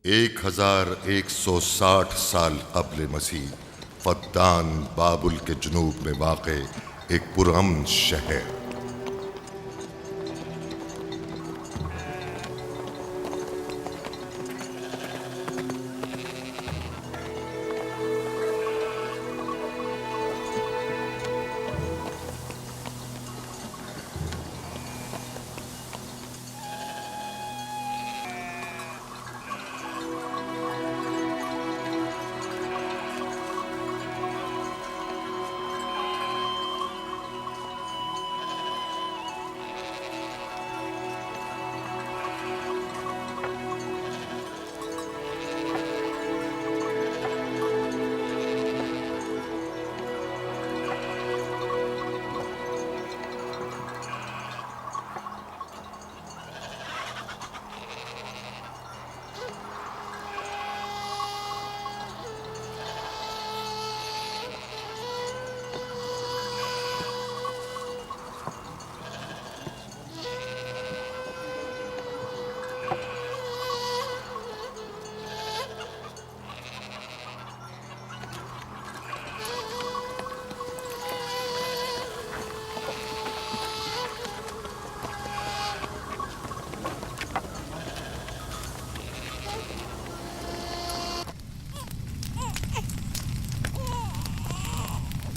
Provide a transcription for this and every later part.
1160 سال قبل مسیح فدان بابل کے جنوب میں واقع ایک پرامن شہر۔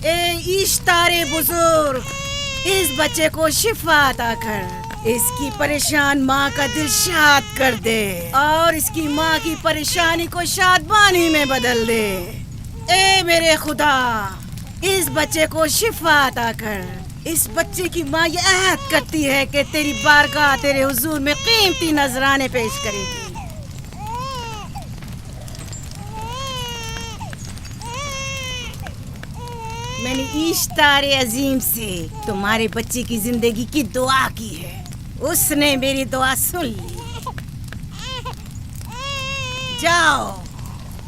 اے اشتار بزرگ، اس بچے کو شفا عطا کر، اس کی پریشان ماں کا دل شاد کر دے اور اس کی ماں کی پریشانی کو شادمانی میں بدل دے۔ اے میرے خدا، اس بچے کو شفا عطا کر۔ اس بچے کی ماں یہ عہد کرتی ہے کہ تیری بارگاہ تیرے حضور میں قیمتی نذرانے پیش کرے گی۔ میں نے اشتار عظیم سے تمہارے بچے کی زندگی کی دعا کی ہے، اس نے میری دعا سن لی۔ جاؤ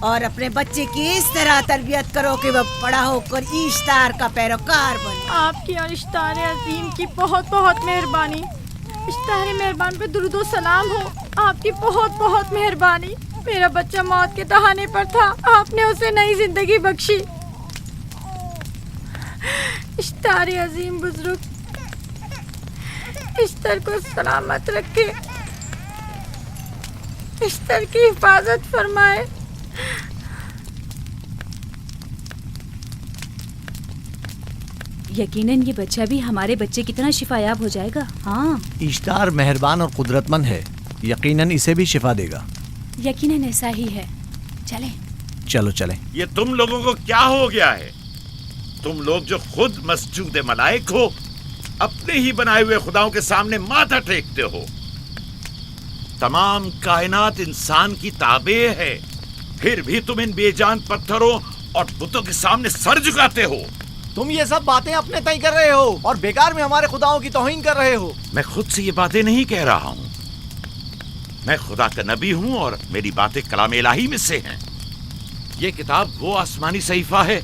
اور اپنے بچے کی اس طرح تربیت کرو کہ وہ بڑا ہو کر اشتار کا پیروکار بنے۔ آپ کی اور اشتار عظیم کی بہت بہت مہربانی۔ اشتار مہربان پہ درود و سلام ہو، آپ کی بہت بہت مہربانی۔ میرا بچہ موت کے دہانے پر تھا، آپ نے اسے نئی زندگی بخشی۔ اشتار عظیم بزرگ اشتر کو سلامت رکھے، اشتر کی حفاظت فرمائے۔ یقیناً یہ بچہ بھی ہمارے بچے کی طرح شفا یاب ہو جائے گا۔ ہاں، اشتار مہربان اور قدرت مند ہے، یقیناً اسے بھی شفا دے گا۔ یقیناً ایسا ہی ہے۔ چلیں چلو چلیں۔ یہ تم لوگوں کو کیا ہو گیا ہے؟ تم لوگ جو خود مسجود ملائک ہو، اپنے ہی بنائے ہوئے خداؤں کے سامنے ماتھا ٹیکتے ہو۔ تمام کائنات انسان کی تابع ہے، پھر بھی تم ان بے جان پتھروں اور بتوں کے سامنے سر جھکاتے ہو۔ تم یہ سب باتیں اپنے تئیں کر رہے ہو اور بیکار میں ہمارے خداؤں کی توہین کر رہے ہو۔ میں خود سے یہ باتیں نہیں کہہ رہا ہوں، میں خدا کا نبی ہوں اور میری باتیں کلام الہی میں سے ہیں۔ یہ کتاب وہ آسمانی صحیفہ ہے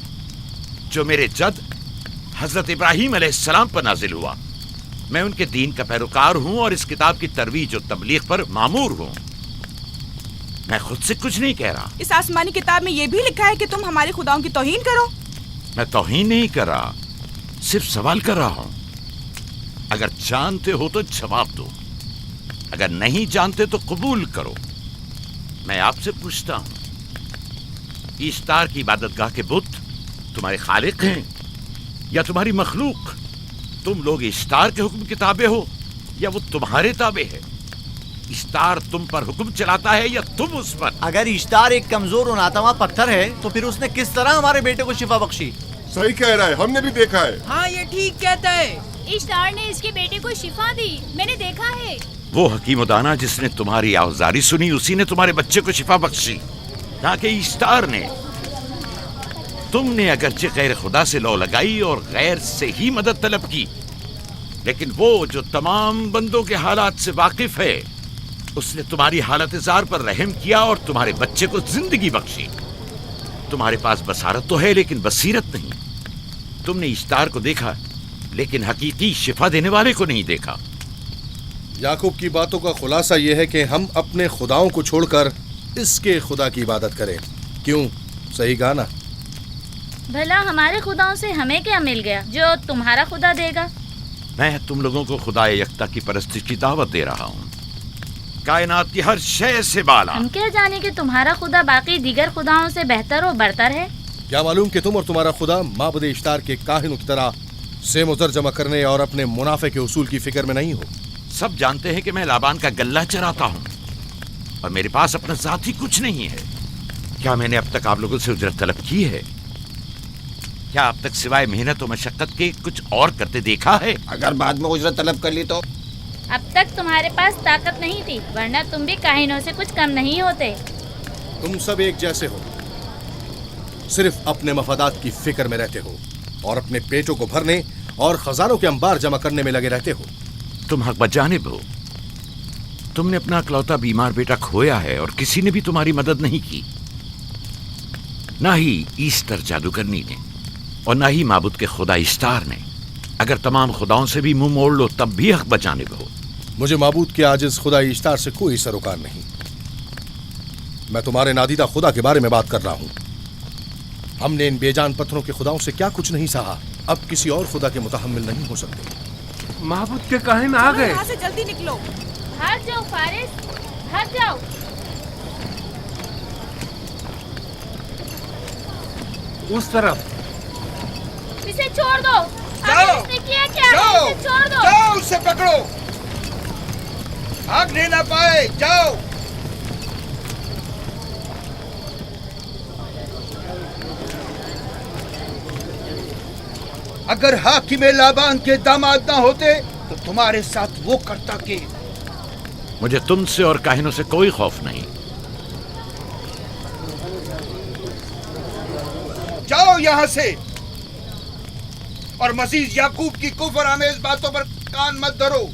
جو میرے جد حضرت ابراہیم علیہ السلام پر نازل ہوا۔ میں ان کے دین کا پیروکار ہوں اور اس کتاب کی ترویج و تبلیغ پر مامور ہوں۔ میں خود سے کچھ نہیں کہہ رہا۔ اس آسمانی کتاب میں یہ بھی لکھا ہے کہ تم ہمارے خداؤں کی توہین کرو۔ میں توہین نہیں کر رہا، صرف سوال کر رہا ہوں۔ اگر جانتے ہو تو جواب دو، اگر نہیں جانتے تو قبول کرو۔ میں آپ سے پوچھتا ہوں، اشتار کی عبادت گاہ کے بت تمہارے خالق ہیں یا تمہاری مخلوق؟ تم لوگ اشتار کے حکم کے تابع ہو یا وہ تمہارے تابع ہے؟ اشتار تم پر حکم چلاتا ہے یا تم اس پر؟ اگر اشتار ایک کمزور اور ناتواں پتھر ہے تو پھر اس نے کس طرح ہمارے بیٹے کو شفا بخشی؟ صحیح کہہ رہا ہے، ہم نے بھی دیکھا ہے۔ ہاں یہ ٹھیک کہتا ہے۔ اشتار نے اس کے بیٹے کو شفا دی، میں نے دیکھا ہے۔ وہ حکیم و دانا جس نے تمہاری آوازاری سنی، اسی نے تمہارے بچے کو شفا بخشی، نہ کہ اشتار نے۔ تم نے اگرچہ غیر خدا سے لو لگائی اور غیر سے ہی مدد طلب کی، لیکن وہ جو تمام بندوں کے حالات سے واقف ہے، اس نے تمہاری حالت زار پر رحم کیا اور تمہارے بچے کو زندگی بخشی۔ تمہارے پاس بصارت تو ہے لیکن بصیرت نہیں۔ تم نے اشتار کو دیکھا لیکن حقیقی شفا دینے والے کو نہیں دیکھا۔ یعقوب کی باتوں کا خلاصہ یہ ہے کہ ہم اپنے خداؤں کو چھوڑ کر اس کے خدا کی عبادت کرے. کیوں؟ صحیح کہا نا؟ بھلا ہمارے خداؤں سے ہمیں کیا مل گیا جو تمہارا خدا دے گا؟ میں تم لوگوں کو خدا یکتا کی پرستش کی دعوت دے رہا ہوں، کائنات کی ہر شے سے بالا. ہم کیا جانے کہ تمہارا خدا باقی دیگر خداؤں سے بہتر و برتر ہے؟ کیا معلوم کہ تم اور تمہارا خدا معبد اشتار کے کاہنوں کی طرح سیم و زر جمع کرنے اور اپنے منافع کے اصول کی فکر میں نہیں ہو. سب جانتے ہیں کہ میں لابان کا غلہ چراتا ہوں اور میرے پاس اپنا ذاتی کچھ نہیں ہے. کیا میں نے اب تک آپ لوگوں سے اجرت طلب کی ہے؟ کیا اب تک سوائے محنت و مشقت کے کچھ اور کرتے دیکھا ہے؟ اگر بعد میں اجرت طلب کر لی تو؟ اب تک تمہارے پاس طاقت نہیں تھی، ورنہ تم بھی کاہنوں سے کچھ کم نہیں ہوتے. تم سب ایک جیسے ہو، صرف اپنے مفادات کی فکر میں رہتے ہو اور اپنے پیٹوں کو بھرنے اور خزانوں کے انبار جمع کرنے میں لگے رہتے ہو. تم حق بجانب ہو. تم نے اپنا اکلوتا بیمار بیٹا کھویا ہے اور کسی نے بھی تمہاری مدد نہیں کی، نہ ہی ایسٹر جادوگرنی نے اور نہ ہی معبود کے خدا اشتار نے. اگر تمام خداؤں سے بھی منہ موڑ لو تب بھی حق بجانب ہو. مجھے معبود کے عاجز خدا اشتار سے کوئی سروکار نہیں. میں تمہارے نادیدہ خدا کے بارے میں بات کر رہا ہوں. ہم نے ان بے جان پتھروں کے خداؤں سے کیا کچھ نہیں سہا، اب کسی اور خدا کے متحمل نہیں ہو سکتے. معبود کے کاہن آ گئے. یہاں سے جلدی نکلو. ہٹ جاؤ فارس، ہٹ جاؤ. اس طرف اسے چھوڑ دو. جاؤ. اس نے کیا کیا ہے؟ جاؤ. اسے چھوڑ دو. جاؤ اسے پکڑو، بھاگنے نہ پائے. جاؤ. اگر حاکم لابان کے داماد نہ ہوتے تو تمہارے ساتھ وہ کرتا کہ. مجھے تم سے اور کاہنوں سے کوئی خوف نہیں. جاؤ یہاں سے اور مزید یعقوب کی کفر آمیز باتوں پر کان مت دھرو.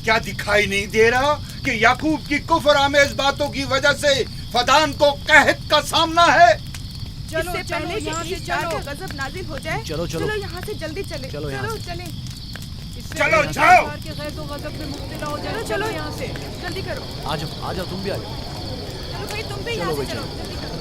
کیا دکھائی نہیں دے رہا کہ یعقوب کی کفر آمیز باتوں کی وجہ سے فدان کو قحط کا سامنا ہے؟ چلو پہلے یہاں سے چلو، غضب نازل ہو جائے. چلو یہاں سے جلدی چلے. چلو چلیں. چلو جاؤ. چلو یہاں سے جلدی کرو. آ جاؤ تم بھی آ جاؤ. چلو بھائی تم بھی یہاں سے چلو. جلدی کرو.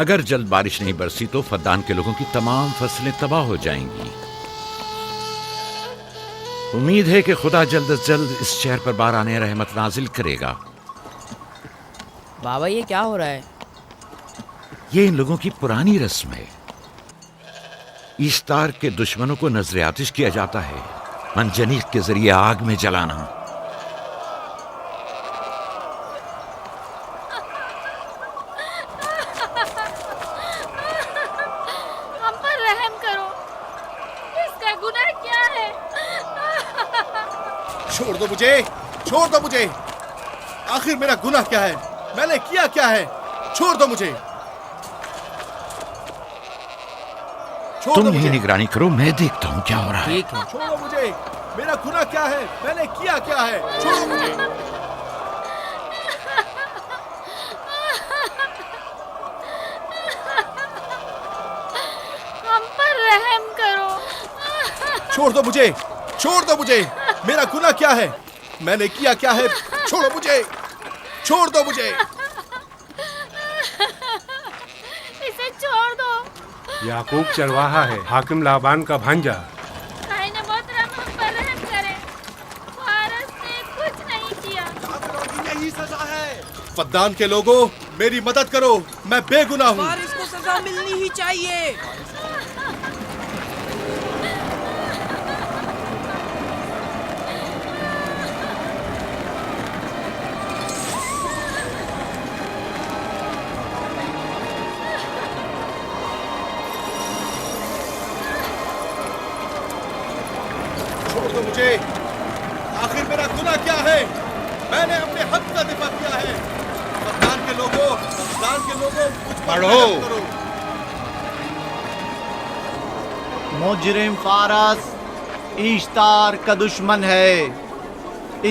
اگر جلد بارش نہیں برسی تو فدان کے لوگوں کی تمام فصلیں تباہ ہو جائیں گی. امید ہے کہ خدا جلد از جلد اس شہر پر باران رحمت نازل کرے گا. بابا یہ کیا ہو رہا ہے؟ یہ ان لوگوں کی پرانی رسم ہے. ایسٹار کے دشمنوں کو نذر آتش کیا جاتا ہے، منجنیق کے ذریعے آگ میں جلانا. ہم پر رحم کرو، اس کا گناہ کیا ہے؟ چھوڑ دو مجھے، چھوڑ دو مجھے. آخر میرا گناہ کیا ہے؟ میں نے کیا کیا ہے؟ چھوڑ دو مجھے. تم ہی نگرانی کرو، میں دیکھتا ہوں کیا ہو رہا ہے. ٹھیک ہے. چھوڑو مجھے. میرا گناہ کیا ہے؟ میں نے کیا کیا ہے؟ چھوڑو مجھے. ہم پر رحم کرو. چھوڑ دو مجھے، چھوڑ دو مجھے. میرا گناہ کیا ہے؟ میں نے کیا کیا ہے؟ چھوڑو مجھے، چھوڑ دو مجھے. اسے چھوڑ دو. یعقوب چرواہا ہے، حاکم لابان کا بھانجا. کائن محترم ہم پر رحم کرے، فارس نے کچھ نہیں کیا. یہی سزا ہے. فدان کے لوگوں میری مدد کرو، میں بے گناہ ہوں. فارس کو سزا ملنی ہی چاہیے. مجھے آخر میرا گناہ کیا ہے؟ میں نے اپنے حق کا دفاع کیا ہے۔ فردان کے لوگوں مجھ پر رحم کرو۔ مجرم فارس ایشتار کا دشمن ہے،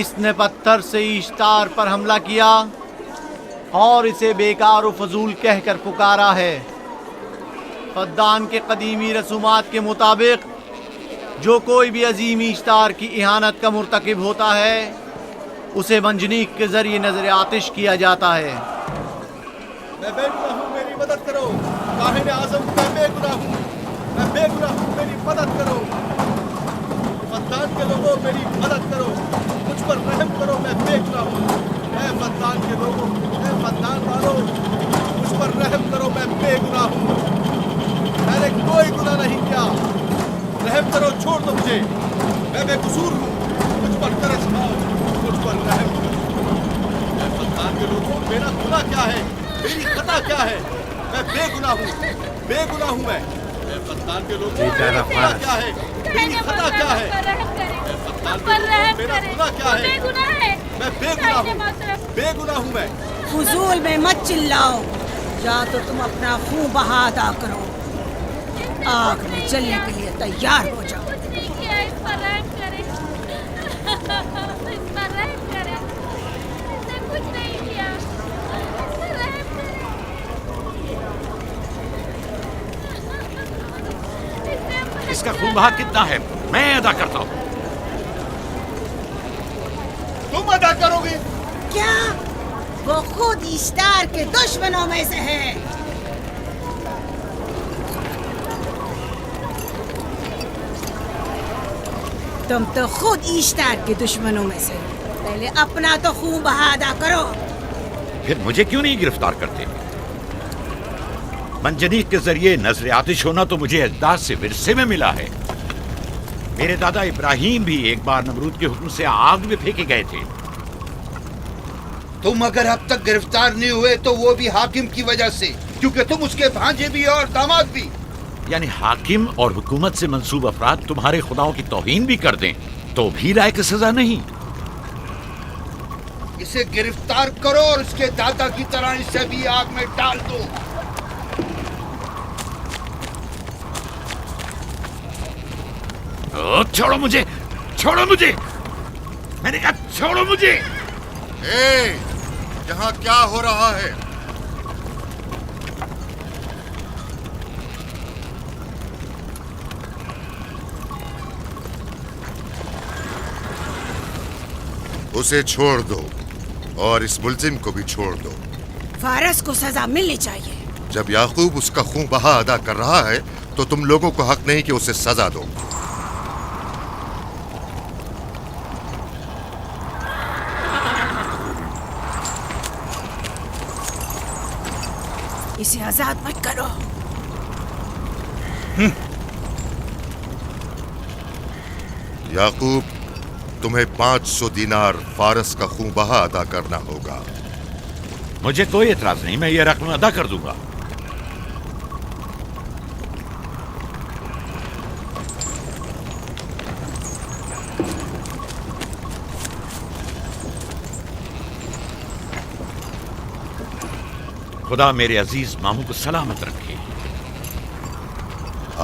اس نے پتھر سے ایشتار پر حملہ کیا اور اسے بیکار و فضول کہہ کر پکارا ہے۔ فدان کے قدیمی رسومات کے مطابق جو کوئی بھی عظیم ایشتار کی اہانت کا مرتکب ہوتا ہے اسے منجنیق کے ذریعے نظر آتش کیا جاتا ہے۔ میں بے گناہ ہوں، میری مدد کرو۔ کاہن اعظم، میں بے گناہ ہوں، میں بے گناہ ہوں، میری مدد کرو۔ فدان کے لوگوں میری مدد کرو، مجھ پر رحم کرو، میں بے گناہ ہوں۔ اے فدان کے لوگوں، اے فدان والوں، مجھ پر رحم کرو، میں بے گناہ ہوں، میں نے کوئی گناہ نہیں کیا۔ رحم کرو، چھوڑ دو مجھے، میں بے قصور ہوں، مجھ پر ترس کھاؤ، مجھ پر رحم کرو۔ اے فدان کے لوگوں، میرا گناہ کیا ہے؟ میری خطا کیا ہے؟ میں بے گناہ ہوں، بے گناہ ہوں میں۔ اے فدان کے لوگوں، میرا گناہ کیا ہے؟ میری خطا کیا ہے؟ اے فدان کے لوگوں، میرا گناہ کیا ہے؟ میں بے گناہ ہوں، بے گناہ ہوں میں۔ فضول میں مت چلاؤ، یا تو تم اپنا خون بہا ادا کرو، آگ میں جلنے کے لیے تیار ہو جاؤ۔ کچھ نہیں کیا، اس پر رحم کرے، اس پر رحم کرے، اس نے کچھ نہیں کیا، اس پر رحم کرے۔ اس کا خون بہا کتنا ہے میں ادا کرتا ہوں۔ تم ادا کرو گے؟ کیا وہ خود ایشتار کے دشمنوں میں سے ہے؟ تم تو خود ایشتار کے دشمنوں میں سے، پہلے اپنا تو خون بہا ادا کرو۔ پھر مجھے کیوں نہیں گرفتار کرتے؟ منجنیق کے ذریعے نظر آتش ہونا تو مجھے اجداد سے ورثے میں ملا ہے۔ میرے دادا ابراہیم بھی ایک بار نمرود کے حکم سے آگ میں پھینکے گئے تھے۔ تم اگر اب تک گرفتار نہیں ہوئے تو وہ بھی حاکم کی وجہ سے، کیونکہ تم اس کے بھانجے بھی اور داماد بھی۔ یعنی حاکم اور حکومت سے منسوب افراد تمہارے خداؤں کی توہین بھی کر دیں تو بھی لائق سزا نہیں؟ اسے گرفتار کرو اور اس کے دادا کی طرح اسے بھی آگ میں ڈال دو۔ چھوڑو مجھے، چھوڑو مجھے، میں نے کہا چھوڑو مجھے۔ اے یہاں کیا ہو رہا ہے؟ اسے چھوڑ دو اور اس ملزم کو بھی چھوڑ دو۔ فارس کو سزا ملنی چاہیے۔ جب یعقوب اس کا خون بہا ادا کر رہا ہے تو تم لوگوں کو حق نہیں کہ اسے سزا دو۔ اسے آزاد مت کرو۔ یعقوب، تمہیں 500 دینار فارس کا خون بہا ادا کرنا ہوگا۔ مجھے کوئی اعتراض نہیں، میں یہ رقم ادا کر دوں گا۔ خدا میرے عزیز ماموں کو سلامت رکھے۔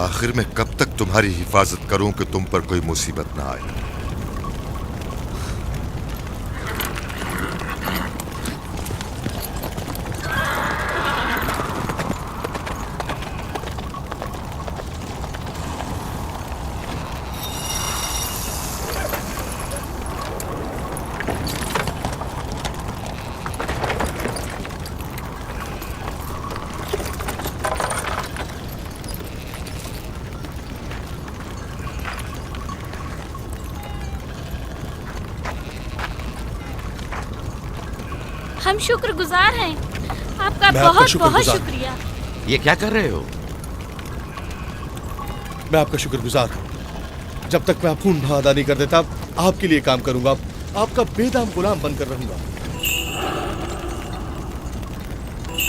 آخر میں کب تک تمہاری حفاظت کروں کہ تم پر کوئی مصیبت نہ آئے؟ ہم شکر گزار ہیں، آپ کا بہت بہت شکریہ۔ یہ کیا کر رہے ہو؟ میں آپ کا شکر گزار ہوں۔ جب تک میں خون بہا ادا نہیں کر دیتا آپ کے لیے کام کروں گا، آپ کا بے دام غلام بن کر رہوں گا۔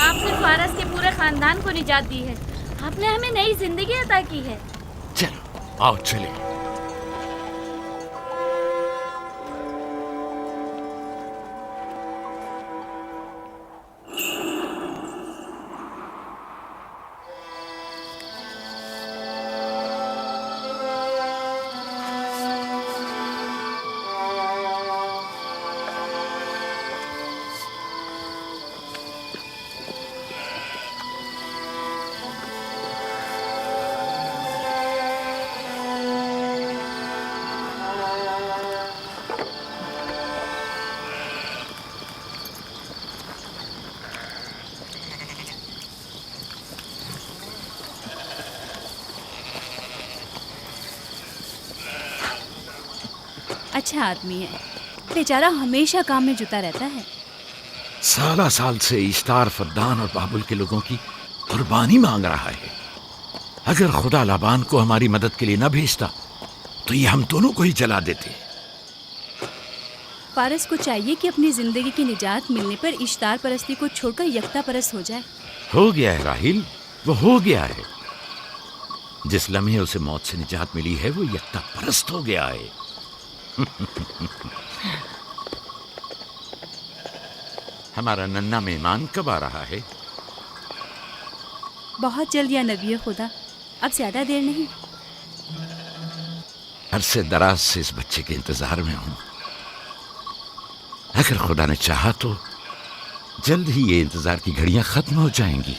آپ نے فارس کے پورے خاندان کو نجات دی ہے، آپ نے ہمیں نئی زندگی عطا کی ہے۔ چلو آؤ چلے۔ اچھا آدمی ہے، بیچارہ ہمیشہ کام میں جتا رہتا ہے۔ سالہ سال سے اشتار فدان اور بابل کے لوگوں کی قربانی مانگ رہا ہے۔ اگر خدا لابان کو ہماری مدد کے لیے نہ بھیجتا تو یہ ہم دونوں کو ہی جلا دیتے۔ فارس کو چاہیے کہ اپنی زندگی کی نجات ملنے پر اشتار پرستی کو چھوڑ کر یکتا پرست ہو جائے۔ ہو گیا ہے راہیل، وہ ہو گیا ہے۔ جس لمحے اسے موت سے نجات ملی ہے وہ یکتا پرست ہو گیا ہے۔ ہمارا ننھا مہمان کب آ رہا ہے؟ بہت جلد یا نبی خدا، اب زیادہ دیر نہیں۔ عرصے دراز سے اس بچے کے انتظار میں ہوں۔ اگر خدا نے چاہا تو جلد ہی یہ انتظار کی گھڑیاں ختم ہو جائیں گی۔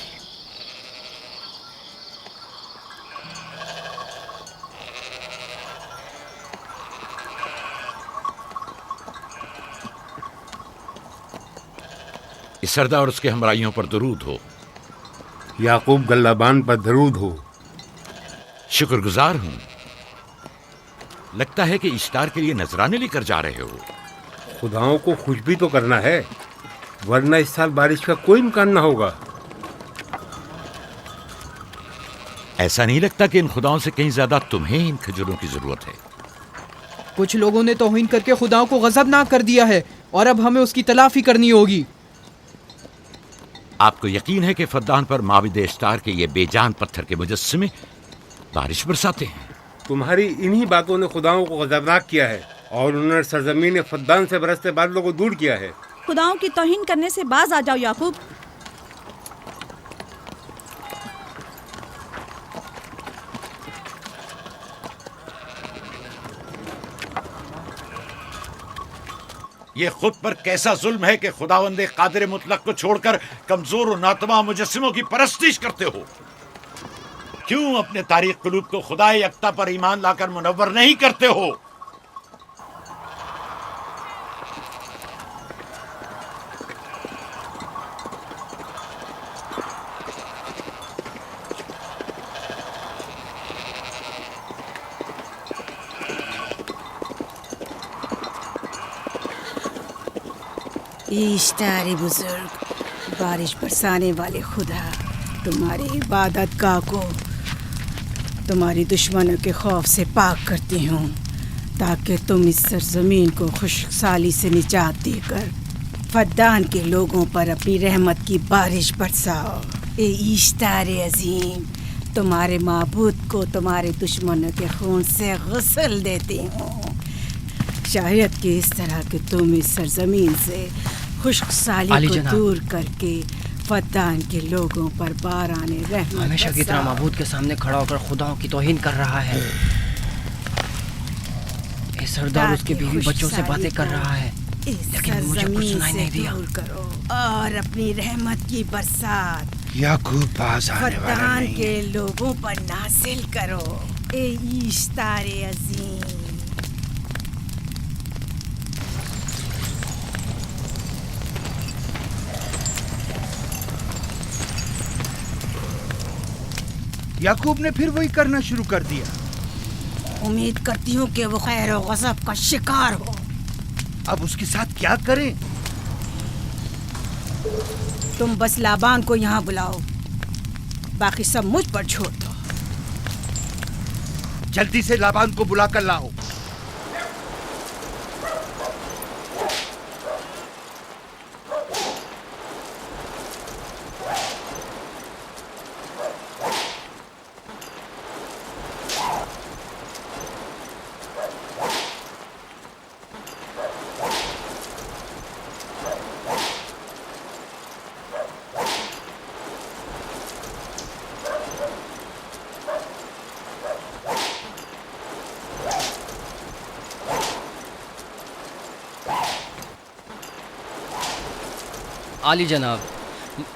اس سردار اور اس کے ہمراہیوں پر درود ہو۔ یعقوب گلابان پر درود ہو۔ شکر گزار ہوں۔ لگتا ہے کہ اشتار کے لیے نذرانے لے کر جا رہے ہو۔ خداؤں کو خوش بھی تو کرنا ہے، ورنہ اس سال بارش کا کوئی امکان نہ ہوگا۔ ایسا نہیں لگتا کہ ان خداؤں سے کہیں زیادہ تمہیں ان کھجوروں کی ضرورت ہے؟ کچھ لوگوں نے توہین کر کے خداؤں کو غضبناک کر دیا ہے اور اب ہمیں اس کی تلافی کرنی ہوگی۔ آپ کو یقین ہے کہ فدان پر معبد اشتار کے یہ بے جان پتھر کے مجسمے بارش برساتے ہیں؟ تمہاری انہی باتوں نے خداؤں کو غضبناک کیا ہے اور انہوں نے سرزمین فدان سے برستے بادلوں کو دور کیا ہے۔ خداؤں کی توہین کرنے سے باز آ جاؤ یعقوب۔ یہ خود پر کیسا ظلم ہے کہ خداوند قادر مطلق کو چھوڑ کر کمزور و ناتواں مجسموں کی پرستش کرتے ہو؟ کیوں اپنے تاریخ قلوب کو خدا یکتا پر ایمان لا کر منور نہیں کرتے ہو؟ اشتار بزرگ، بارش برسانے والے خدا، تمہاری عبادت گاہ کو تمہاری دشمنوں کے خوف سے پاک کرتی ہوں تاکہ تم اس سرزمین کو خشک سالی سے نجات دے کر فدان کے لوگوں پر اپنی رحمت کی بارش برساؤ۔ اے اشتار عظیم، تمہارے معبود کو تمہارے دشمنوں کے خون سے غسل دیتی ہوں، شاید کہ اس طرح کہ تم اس سرزمین سے خشک سالی کو دور کر کے فدان کے لوگوں پر باران رحمت ہمیشہ کی طرح معبود کے سامنے کھڑا ہو کر خداؤں کی توہین کر رہا ہے۔ اے سردار اس کے بیوی بچوں سے باتیں کر رہا ہے لیکن مجھے کچھ سنائی نہیں دیا۔ کرو اور اپنی رحمت کی برسات یعقوب باز آنے والا فدان نہیں۔ کے لوگوں پر نازل کرو۔ اے اشتار عظیم، یعقوب نے پھر وہی کرنا شروع کر دیا۔ امید کرتی ہوں کہ وہ خیر و غضب کا شکار ہو۔ اب اس کے ساتھ کیا کریں؟ تم بس لابان کو یہاں بلاؤ، باقی سب مجھ پر چھوڑ دو۔ جلدی سے لابان کو بلا کر لاؤ۔ عالی جناب،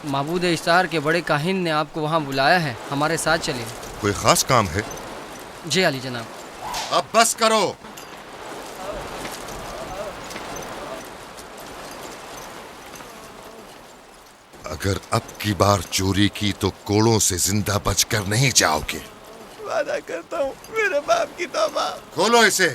معبود اشتار کے بڑے کاہن نے آپ کو وہاں بلایا ہے، ہمارے ساتھ چلیے۔ کوئی خاص کام ہے؟ جی عالی جناب۔ اب بس کرو۔ اگر اب کی بار چوری کی تو کوڑوں سے زندہ بچ کر نہیں جاؤ گے۔ وعدہ کرتا ہوں، میرے باپ کی توبہ۔ کھولو اسے۔